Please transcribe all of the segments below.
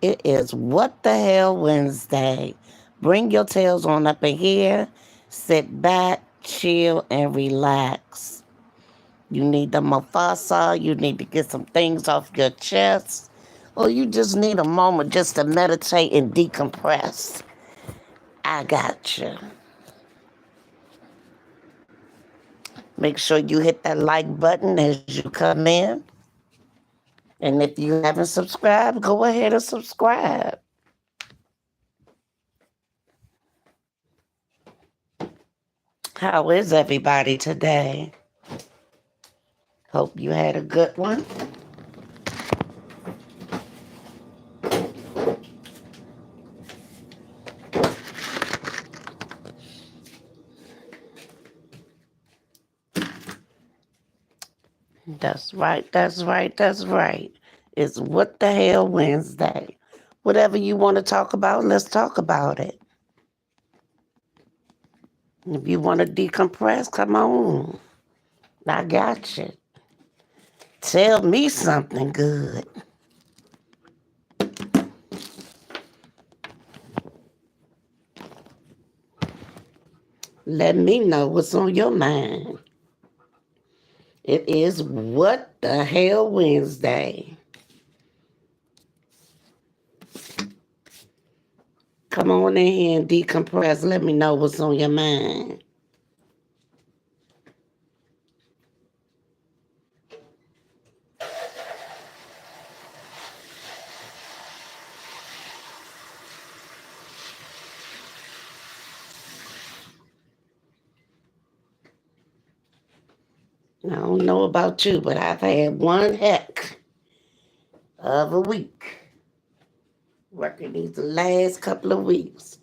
It is What the Hell Wednesday. Bring your tails on up in here. Sit back, chill, and relax. You need the mafasa. You need to get some things off your chest. Or you just need a moment just to meditate and decompress. I got you. Make sure you hit that like button as you come in. And if you haven't subscribed, go ahead and subscribe. How is everybody today? Hope you had a good one. That's right, that's right, that's right. It's What the Hell Wednesday. Whatever you want to talk about, let's talk about it. If you want to decompress, come on. I got you. Tell me something good. Let me know what's on your mind. It is What the Hell Wednesday. Come on in here and decompress. Let me know what's on your mind. I don't know about you, but I've had one heck of a week working these last couple of weeks.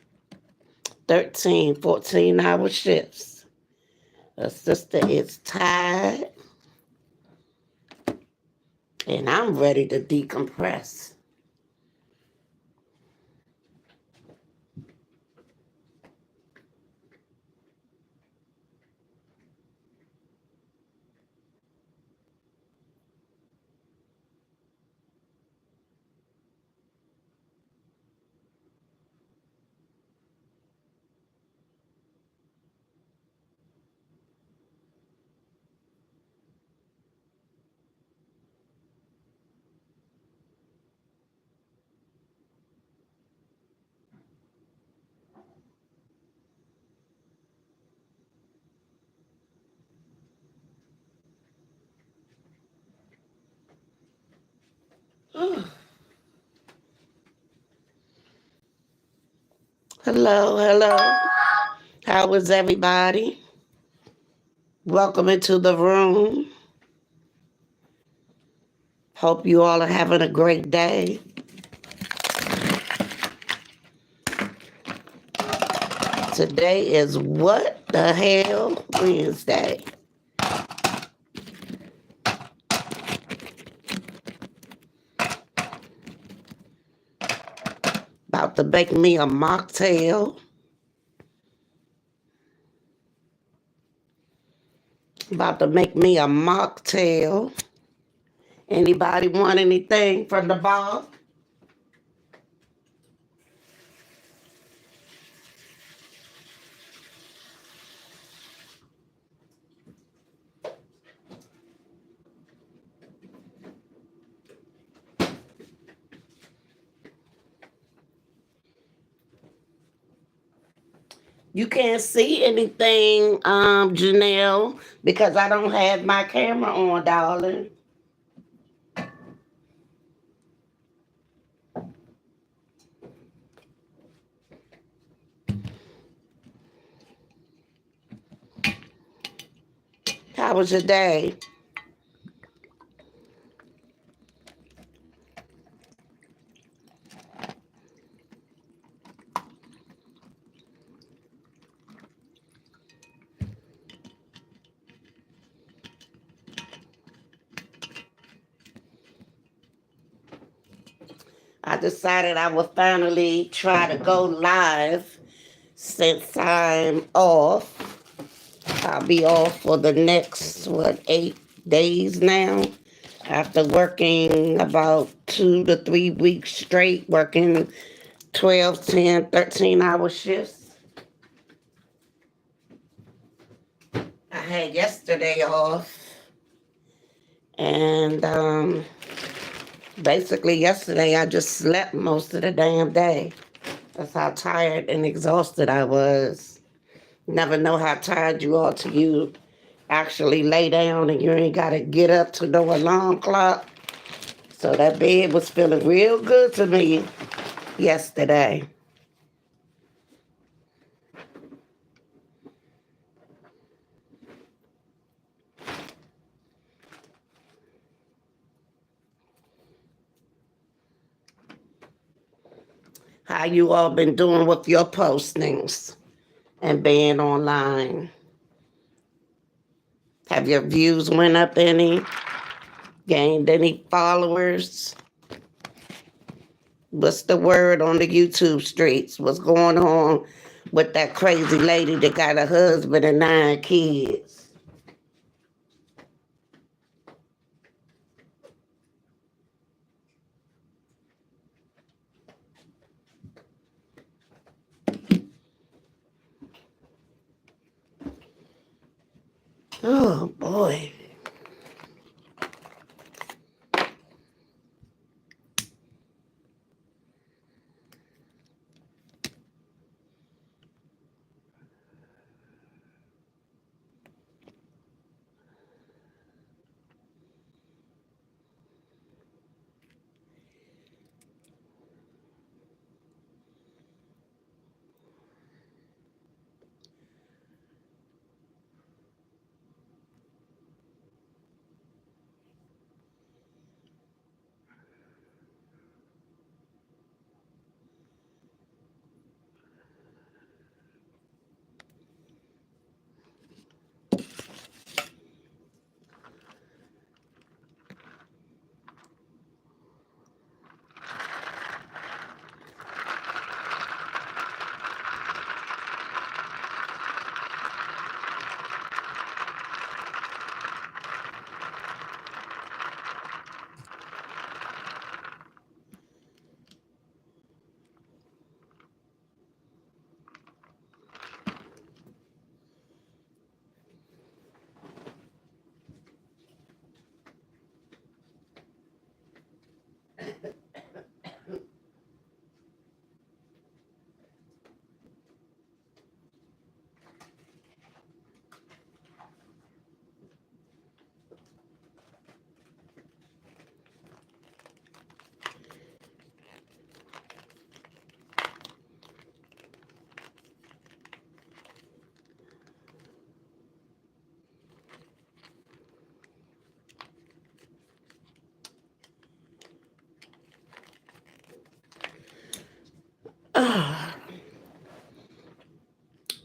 13, 14-hour shifts. A sister is tired, and I'm ready to decompress. Hello, hello. How is everybody? Welcome into the room. Hope you all are having a great day. Today is What the Hell Wednesday. About to bake me a mocktail. About to make me a mocktail. Anybody want anything from the bar? You can't see anything, Janelle, because I don't have my camera on, darling. How was your day? I decided I would finally try to go live since I'm off. I'll be off for the next, 8 days now. After working about 2 to 3 weeks straight, working 12, 10, 13 hour shifts. I had yesterday off, and basically yesterday I just slept most of the damn day. That's how tired and exhausted I was. Never know how tired you are till you actually lay down and you ain't gotta get up to no alarm clock. So that bed was feeling real good to me yesterday. How you all been doing with your postings and being online? Have your views went up any? Gained any followers? What's the word on the YouTube streets? What's going on with that crazy lady that got a husband and 9 kids? Oh boy.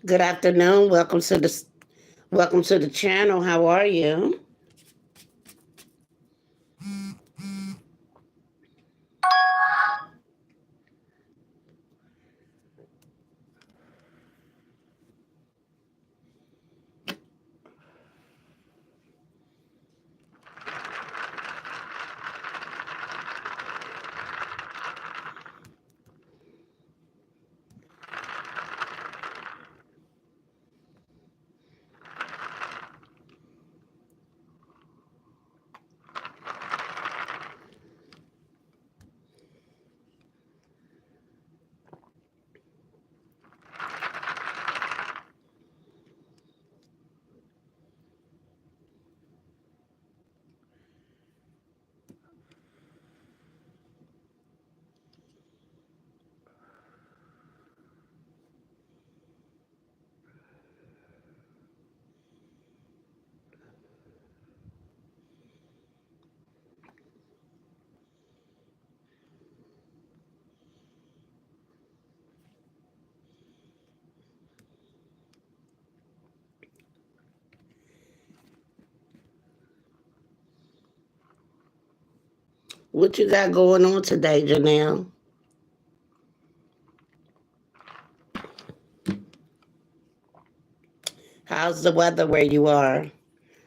Good afternoon. Welcome to the channel. How are you? What you got going on today, Janelle? How's the weather where you are?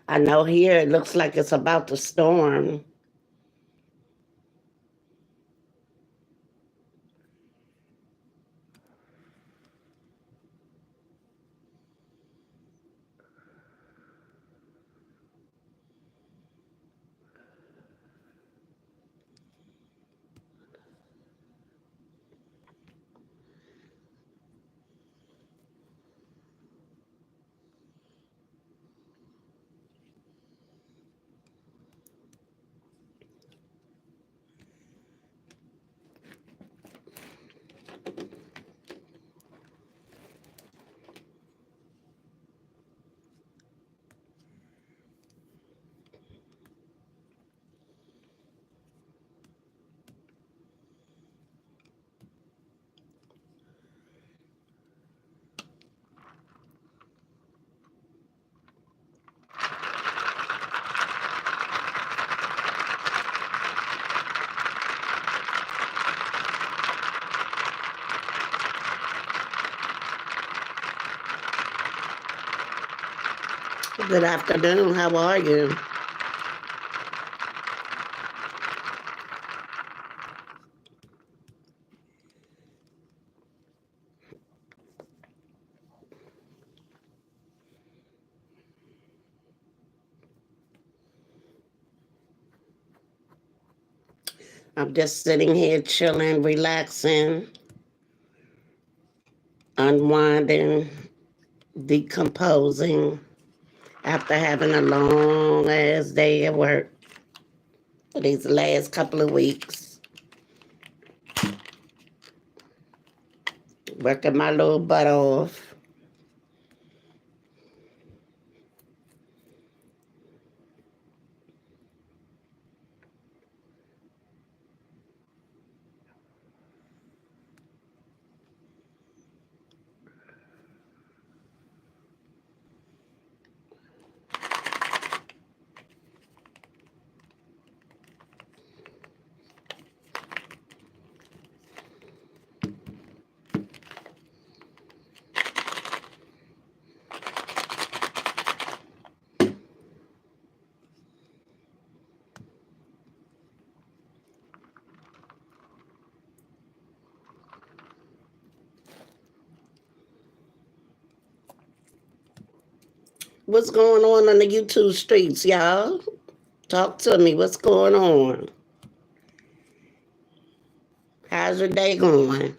I know here it looks like it's about to storm. Good afternoon. How are you? I'm just sitting here chilling, relaxing, unwinding, decomposing after having a long ass day at work for these last couple of weeks. Working my little butt off. What's going on the YouTube streets, y'all? Talk to me. What's going on? How's your day going?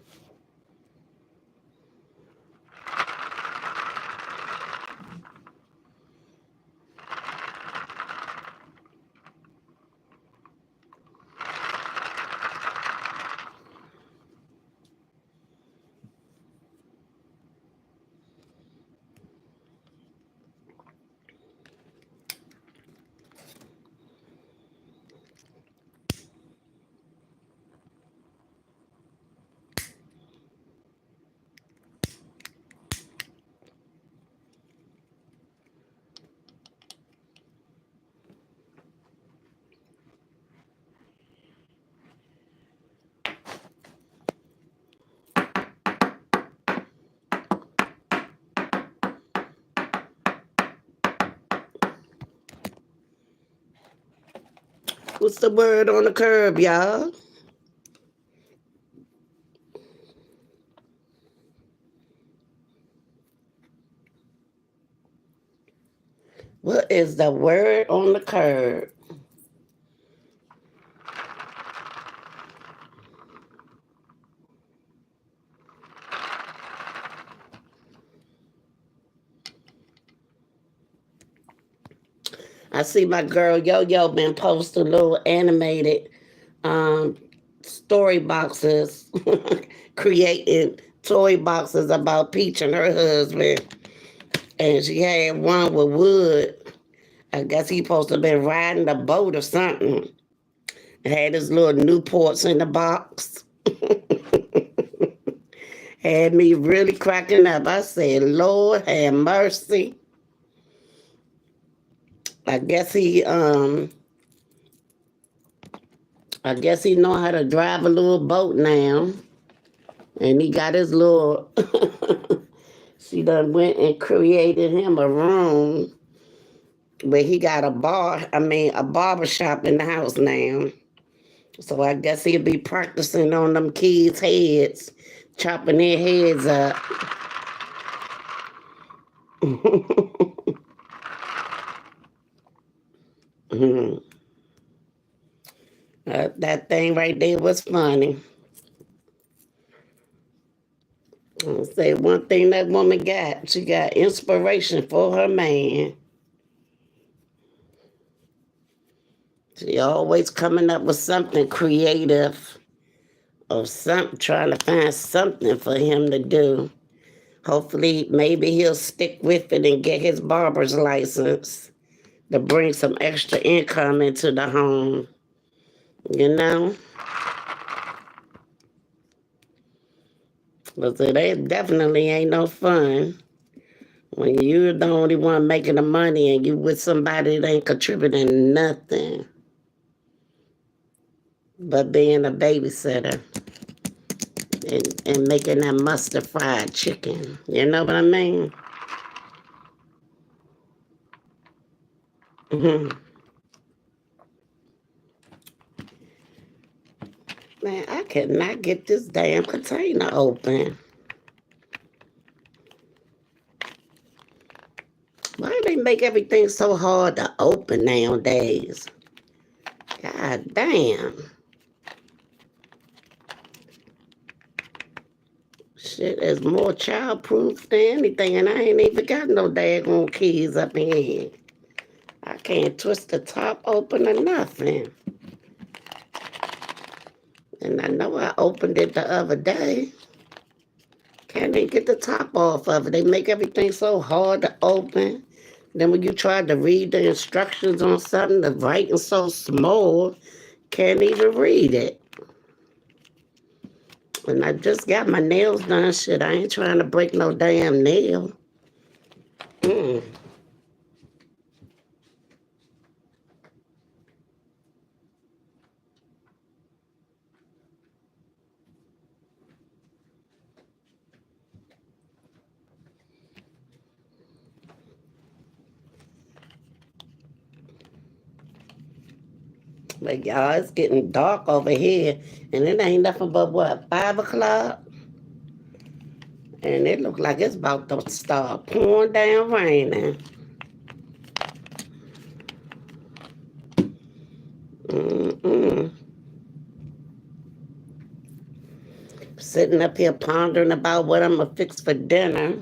What's the word on the curb, y'all? What is the word on the curb? I see my girl Yo Yo been posting little animated um, story boxes, creating toy boxes about Peach and her husband. And she had one with Wood. I guess he supposed to have been riding a boat or something. Had his little Newports in the box. Had me really cracking up. I said, Lord have mercy. I guess he I guess he know how to drive a little boat now. And he got his little she done went and created him a room where he got a barber shop in the house now. So I guess he'll be practicing on them kids' heads, chopping their heads up. That thing right there was funny. I'll say one thing that woman got, she got inspiration for her man. She always coming up with something creative or something, trying to find something for him to do. Hopefully, maybe he'll stick with it and get his barber's license to bring some extra income into the home. You know? But it definitely ain't no fun when you're the only one making the money and you with somebody that ain't contributing nothing but being a babysitter and making that mustard fried chicken. You know what I mean? Mhm. Man, I cannot get this damn container open. Why do they make everything so hard to open nowadays? God damn. Shit is more childproof than anything, and I ain't even got no daggone keys up in here. I can't twist the top open or nothing. And I know I opened it the other day. Can't even get the top off of it. They make everything so hard to open. Then when you try to read the instructions on something, the writing's so small, can't even read it. And I just got my nails done. Shit, I ain't trying to break no damn nail. Mm. But y'all, it's getting dark over here, and it ain't nothing but what, 5 o'clock? And it look like it's about to start pouring down raining. Mm-mm. Sitting up here pondering about what I'm gonna fix for dinner.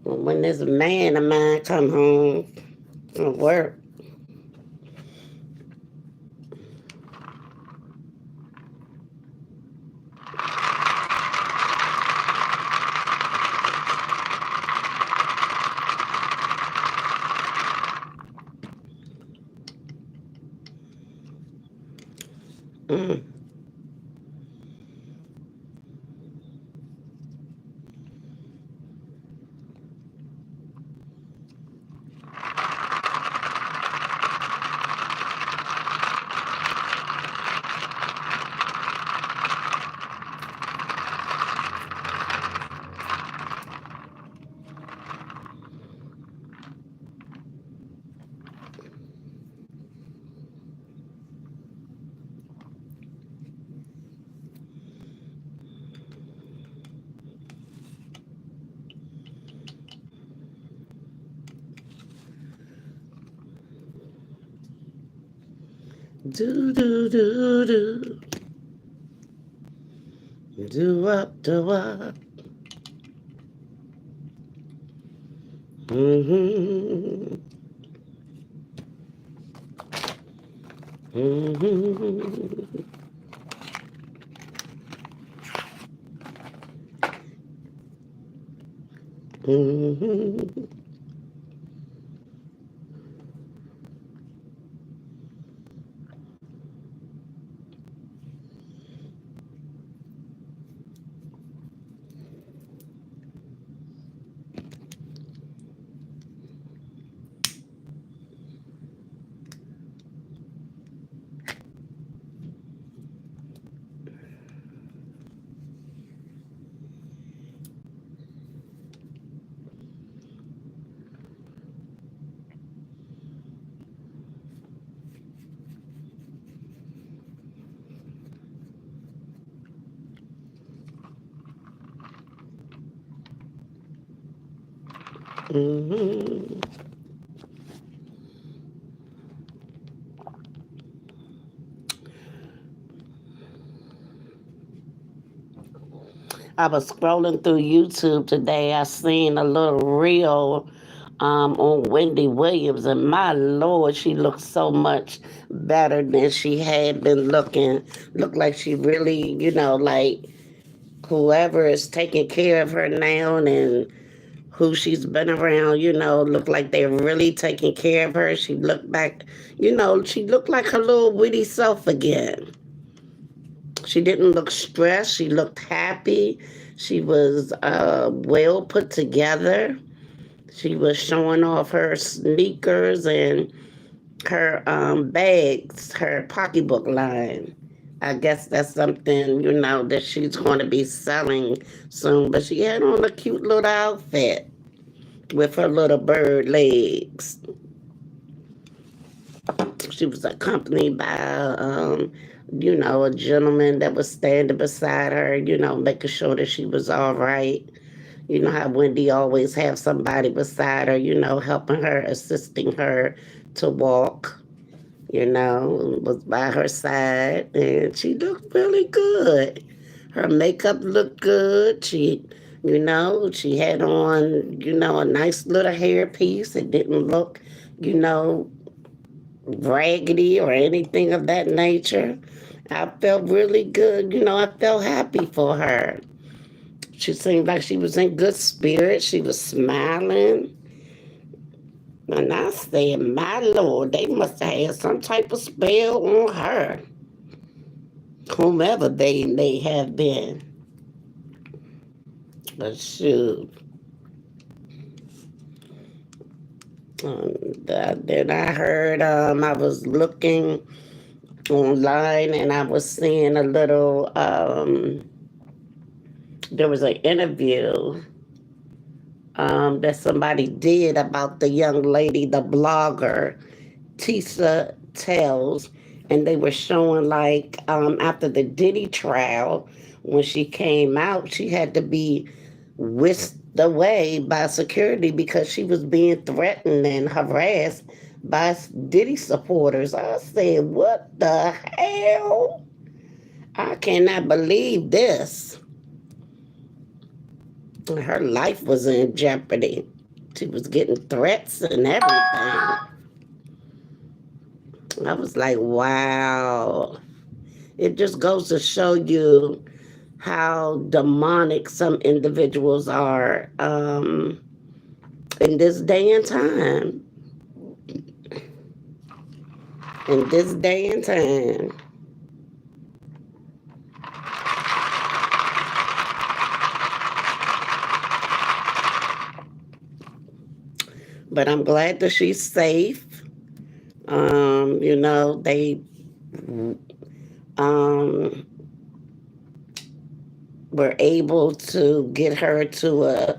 When this man of mine come home from work. Mm. Do do do do do up do up. Mm-hmm. Mm-hmm. Mm-hmm. Mm-hmm. I was scrolling through YouTube today. I seen a little reel on Wendy Williams, and my lord, she looked so much better than she had been looking. Looked like she really, like whoever is taking care of her now and who she's been around, look like they're really taking care of her. She looked back, she looked like her little witty self again. She didn't look stressed. She looked happy. She was well put together. She was showing off her sneakers and her bags, her pocketbook line. I guess that's something, that she's going to be selling soon. But she had on a cute little outfit with her little bird legs. She was accompanied by, a gentleman that was standing beside her, making sure that she was all right. You know how Wendy always have somebody beside her, helping her, assisting her to walk, was by her side, and she looked really good. Her makeup looked good. She had on, a nice little hairpiece. It didn't look, you know, raggedy or anything of that nature. I felt really good. I felt happy for her. She seemed like she was in good spirits. She was smiling. And I said, my Lord, they must have had some type of spell on her, whomever they may have been. But shoot. Then I heard, I was looking online and I was seeing a little, there was an interview that somebody did about the young lady, the blogger, Tisa Tells, and they were showing like after the Diddy trial, when she came out, she had to be whisked away by security because she was being threatened and harassed by Diddy supporters. I said, what the hell? I cannot believe this. Her life was in jeopardy. She was getting threats and everything. I was like, wow. It just goes to show you how demonic some individuals are in this day and time. In this day and time. But I'm glad that she's safe. They um, were able to get her to a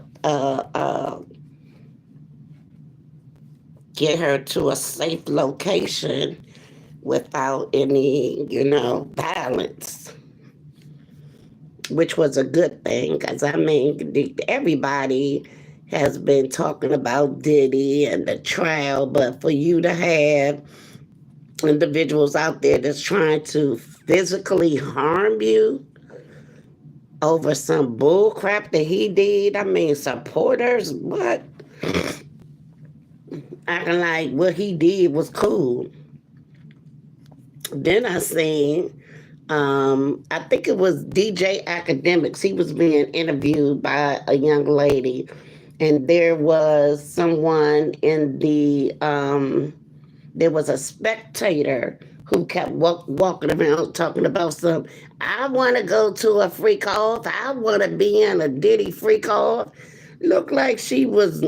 safe location without any, violence, which was a good thing. Because I mean, everybody has been talking about Diddy and the trial, but for you to have individuals out there that's trying to physically harm you over some bull crap that he did. I mean, supporters, what? Acting like what he did was cool. Then I seen, I think it was DJ Academics. He was being interviewed by a young lady, and there was someone there was a spectator who kept walking around talking about some, I want to go to a freak off. I want to be in a Diddy freak off. Looked like she was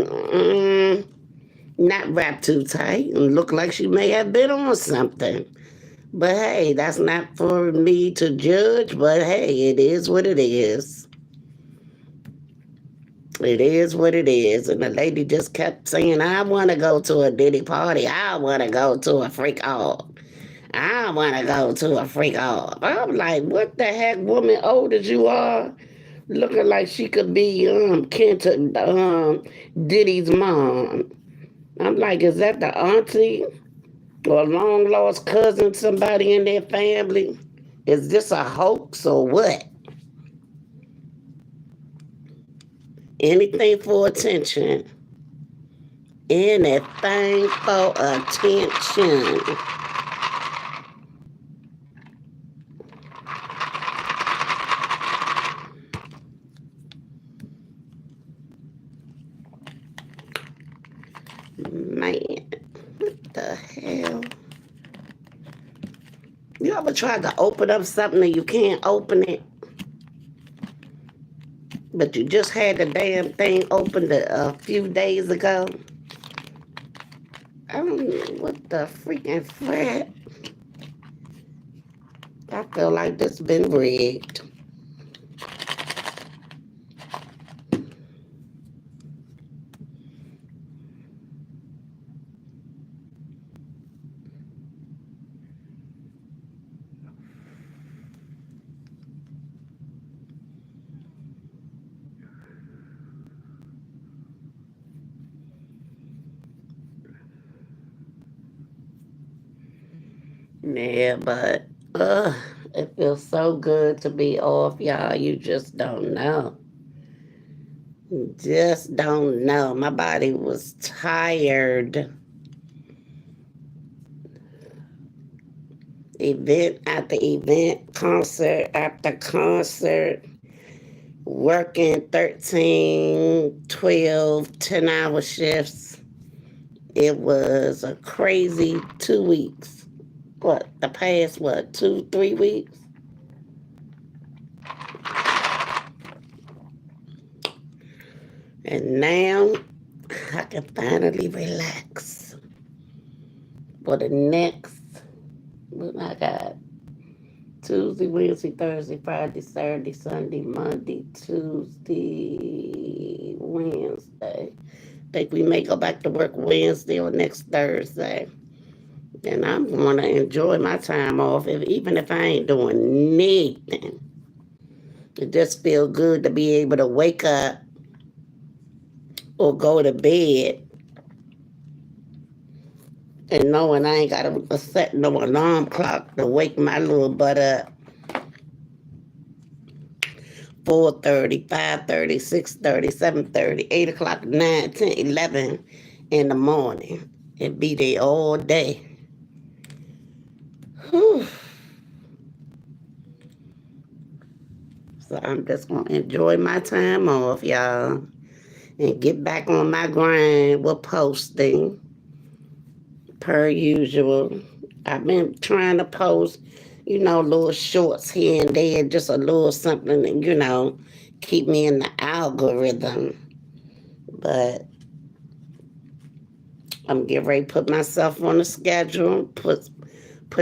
not wrapped too tight and looked like she may have been on something. But hey, that's not for me to judge, but hey, it is what it is. It is what it is. And the lady just kept saying, I want to go to a Diddy party. I want to go to a freak off. I want to go to a freak off. I'm like, what the heck, woman, old as you are? Looking like she could be Kenta Diddy's mom. I'm like, is that the auntie or long lost cousin, somebody in their family? Is this a hoax or what? Anything for attention. Anything for attention. Man, what the hell? You ever tried to open up something and you can't open it? But you just had the damn thing opened a few days ago? I don't know what the freaking fret. I feel like this been rigged. Yeah, but uh, it feels so good to be off, y'all. You just don't know. Just don't know. My body was tired. Event after event, concert after concert, working 13, 12, 10-hour shifts. It was a crazy 2 weeks. What, the past, what, 2, 3 weeks? And now I can finally relax for the next, what I got? Tuesday, Wednesday, Thursday, Friday, Saturday, Sunday, Monday, Tuesday, Wednesday. Think we may go back to work Wednesday or next Thursday. And I'm going to enjoy my time off, even if I ain't doing nothing. It just feels good to be able to wake up or go to bed and knowing I ain't got to set no alarm clock to wake my little butt up. 4:30, 5:30, 6:30, 7:30, 8 o'clock, 9, 10, 11 in the morning and be there all day. Whew. So I'm just going to enjoy my time off, y'all, and get back on my grind with posting per usual. I've been trying to post, little shorts here and there, just a little something, keep me in the algorithm. But I'm getting ready to put myself on the schedule, put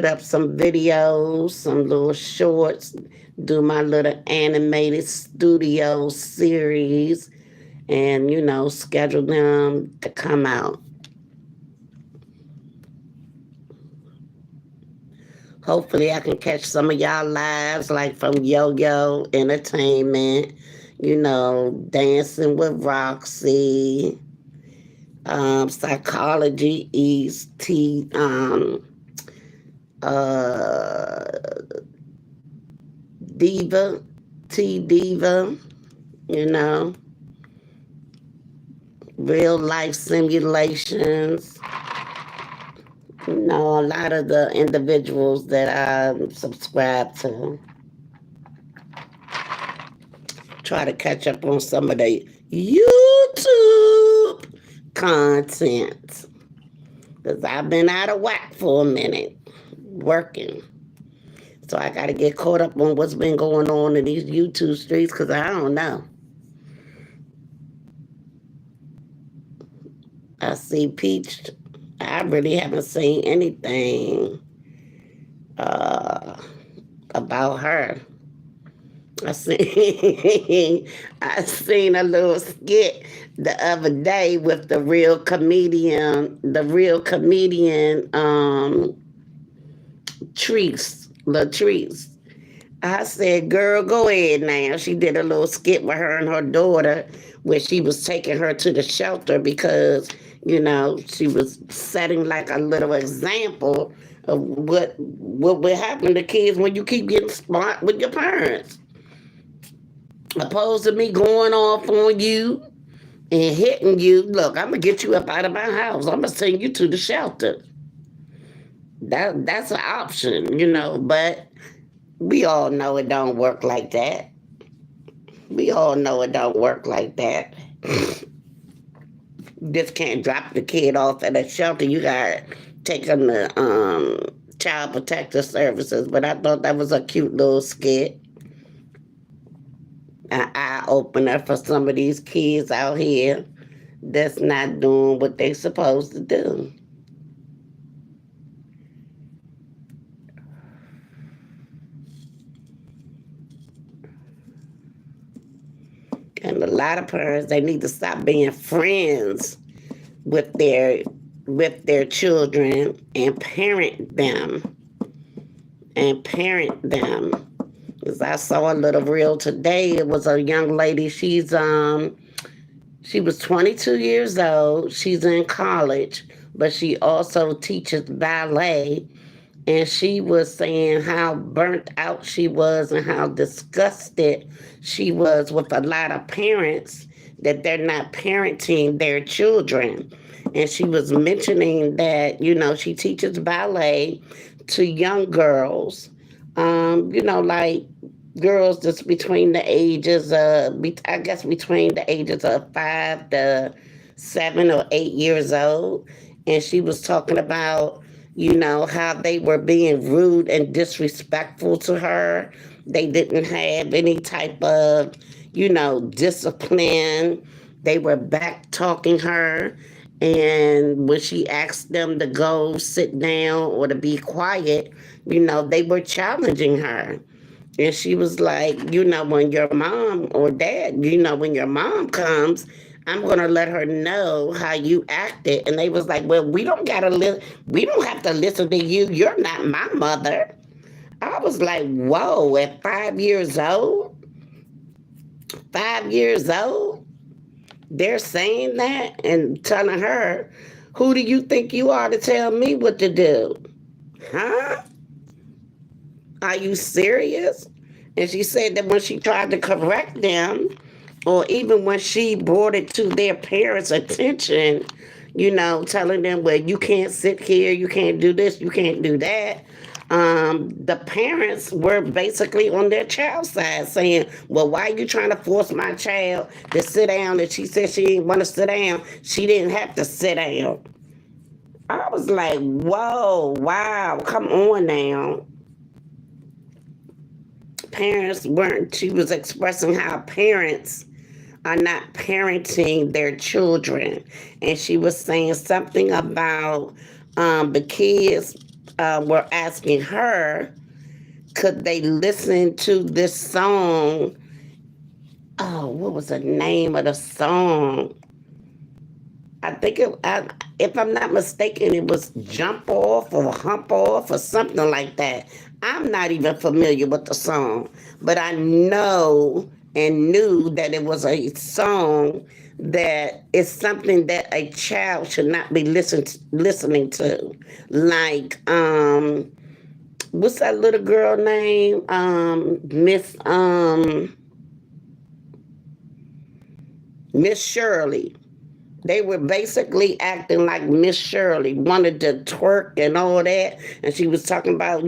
up some videos, some little shorts, do my little animated studio series, and, schedule them to come out. Hopefully I can catch some of y'all lives, like from Yo-Yo Entertainment, Dancing with Roxy, Psychology East, uh, Diva, T Diva, you know, real life simulations. A lot of the individuals that I subscribe to. Try to catch up on some of the YouTube content. Because I've been out of whack for a minute working. So I got to get caught up on what's been going on in these YouTube streets because I don't know. I see Peach. I really haven't seen anything about her. I seen I seen a little skit the other day with the real comedian Latrice. I said, girl, go ahead now. She did a little skit with her and her daughter where she was taking her to the shelter because, she was setting like a little example of what will happen to kids when you keep getting smart with your parents. Opposed to me going off on you and hitting you, look, I'm gonna get you up out of my house. I'm gonna send you to the shelter. That's an option, but we all know it don't work like that. We all know it don't work like that. Just can't drop the kid off at a shelter. You got to take them to child protective services. But I thought that was a cute little skit. An eye opener for some of these kids out here that's not doing what they supposed to do. And a lot of parents, they need to stop being friends with their children and parent them. Because I saw a little reel today. It was a young lady. She was 22 years old. She's in college, but she also teaches ballet. and she was saying how burnt out she was and how disgusted she was with a lot of parents that they're not parenting their children. And she was mentioning that, she teaches ballet to young girls, like girls that's between the ages of, I guess, between the ages of 5 to 7 or 8 years old. And she was talking about, how they were being rude and disrespectful to her. They didn't have any type of, discipline. They were back talking her. And when she asked them to go sit down or to be quiet, they were challenging her. And she was like, when your mom or dad, when your mom comes, I'm gonna let her know how you acted. And they was like, well, we don't have to listen to you. You're not my mother. I was like, whoa, at 5 years old, 5 years old, they're saying that and telling her, who do you think you are to tell me what to do? Huh? Are you serious? And she said that when she tried to correct them, or even when she brought it to their parents' attention, telling them, well, you can't sit here, you can't do this, you can't do that. The parents were basically on their child's side saying, well, why are you trying to force my child to sit down? And she said she didn't want to sit down. She didn't have to sit down. I was like, whoa, wow, come on now. Parents weren't, she was expressing how parents are not parenting their children. And she was saying something about the kids were asking her, could they listen to this song? Oh, what was the name of the song? I think if I'm not mistaken, it was Jump Off or Hump Off or something like that. I'm not even familiar with the song, but I know and knew that it was a song that is something that a child should not be listening to. Like, what's that little girl name? Miss Shirley. They were basically acting like Miss Shirley wanted to twerk and all that. And she was talking about,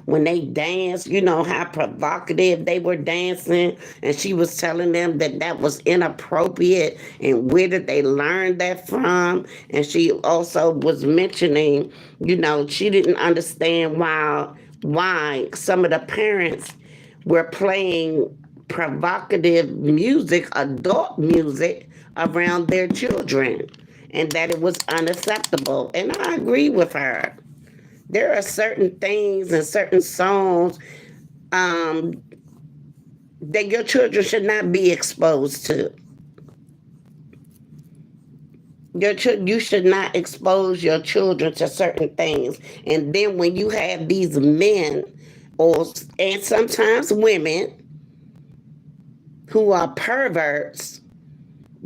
when they danced, how provocative they were dancing. And she was telling them that that was inappropriate and where did they learn that from. And she also was mentioning, she didn't understand why some of the parents were playing provocative music, adult music, around their children, and that it was unacceptable. And I agree with her. There are certain things and certain songs um, that your children should not be exposed to. You should not expose your children to certain things. And then when you have these men, and sometimes women, who are perverts,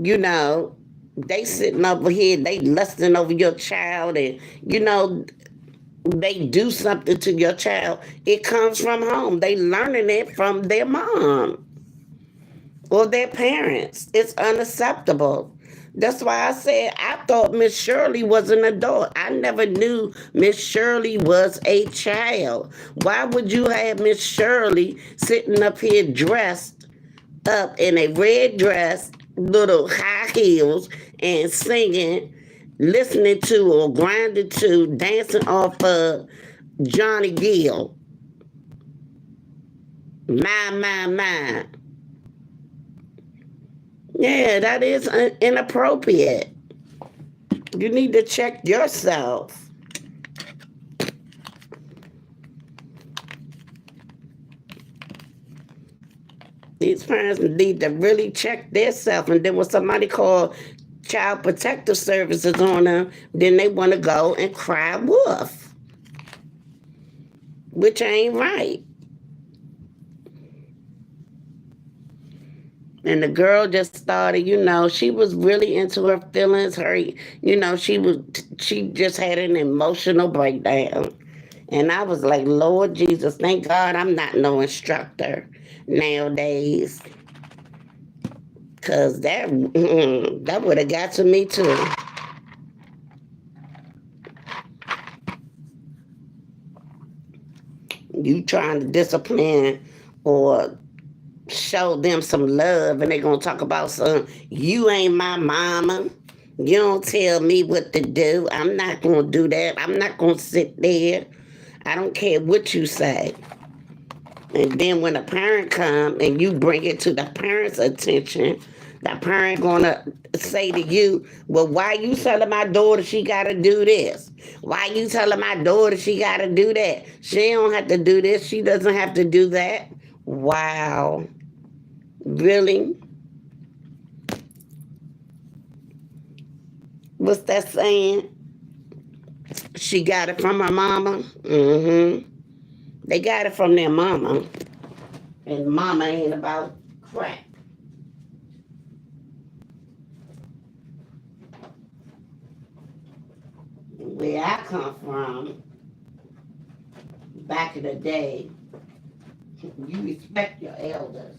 you know, they sitting over here, they lusting over your child, and they do something to your child. It comes from home. They learning it from their mom or their parents. It's unacceptable. That's why I said I thought Miss Shirley was an adult. I never knew Miss Shirley was a child. Why would you have Miss Shirley sitting up here dressed up in a red dress, little high heels, and singing, listening to or grinding to, dancing off of Johnny Gill? My. Yeah, that is inappropriate. You need to check yourself. These parents need to really check themselves. And then when somebody call child protective services on them, then they want to go and cry wolf, which ain't right. And the girl just started, she was really into her feelings. She just had an emotional breakdown. And I was like, Lord Jesus, thank God I'm not no instructor nowadays. Because that would have got to me too. You trying to discipline or show them some love, and they going to talk about some, you ain't my mama. You don't tell me what to do. I'm not going to do that. I'm not going to sit there. I don't care what you say. And then when a parent come and you bring it to the parent's attention, the parent gonna say to you, well, why you telling my daughter she gotta do this? Why you telling my daughter she gotta do that? She don't have to do this. She doesn't have to do that. Wow. Really? What's that saying? She got it from her mama? Mm-hmm. They got it from their mama. And mama ain't about crap. Where I come from, back in the day, you respect your elders.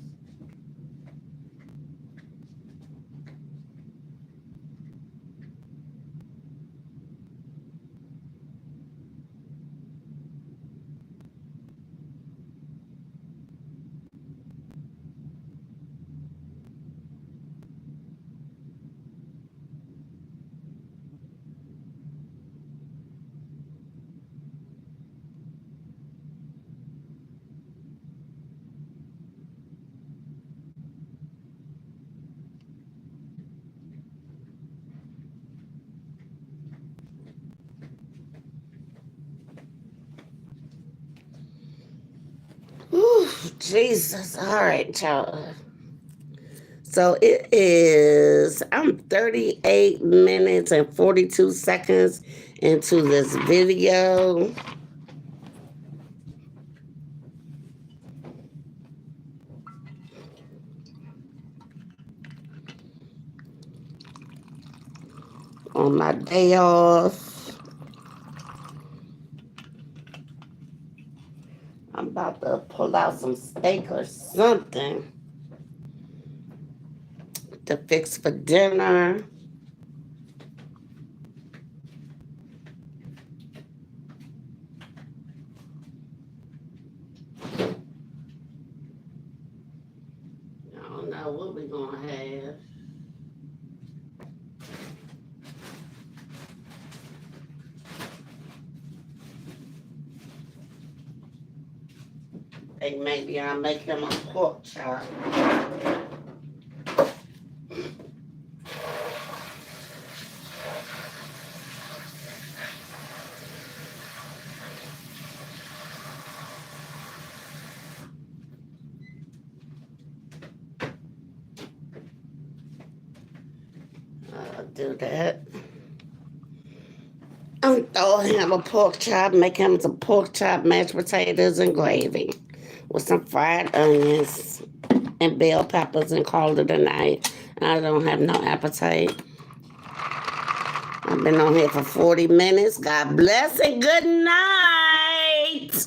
Whew, Jesus. All right, y'all. So it is, I'm 38 minutes and 42 seconds into this video. On my day off. I'm about to pull out some steak or something to fix for dinner. I don't know what we're going to have. I think maybe I'll make him a pork chop. I'll do that. I'm throwing him a pork chop, make him some pork chop, mashed potatoes, and gravy with some fried onions and bell peppers and call it a night. I don't have no appetite. I've been on here for 40 minutes. God bless and good night.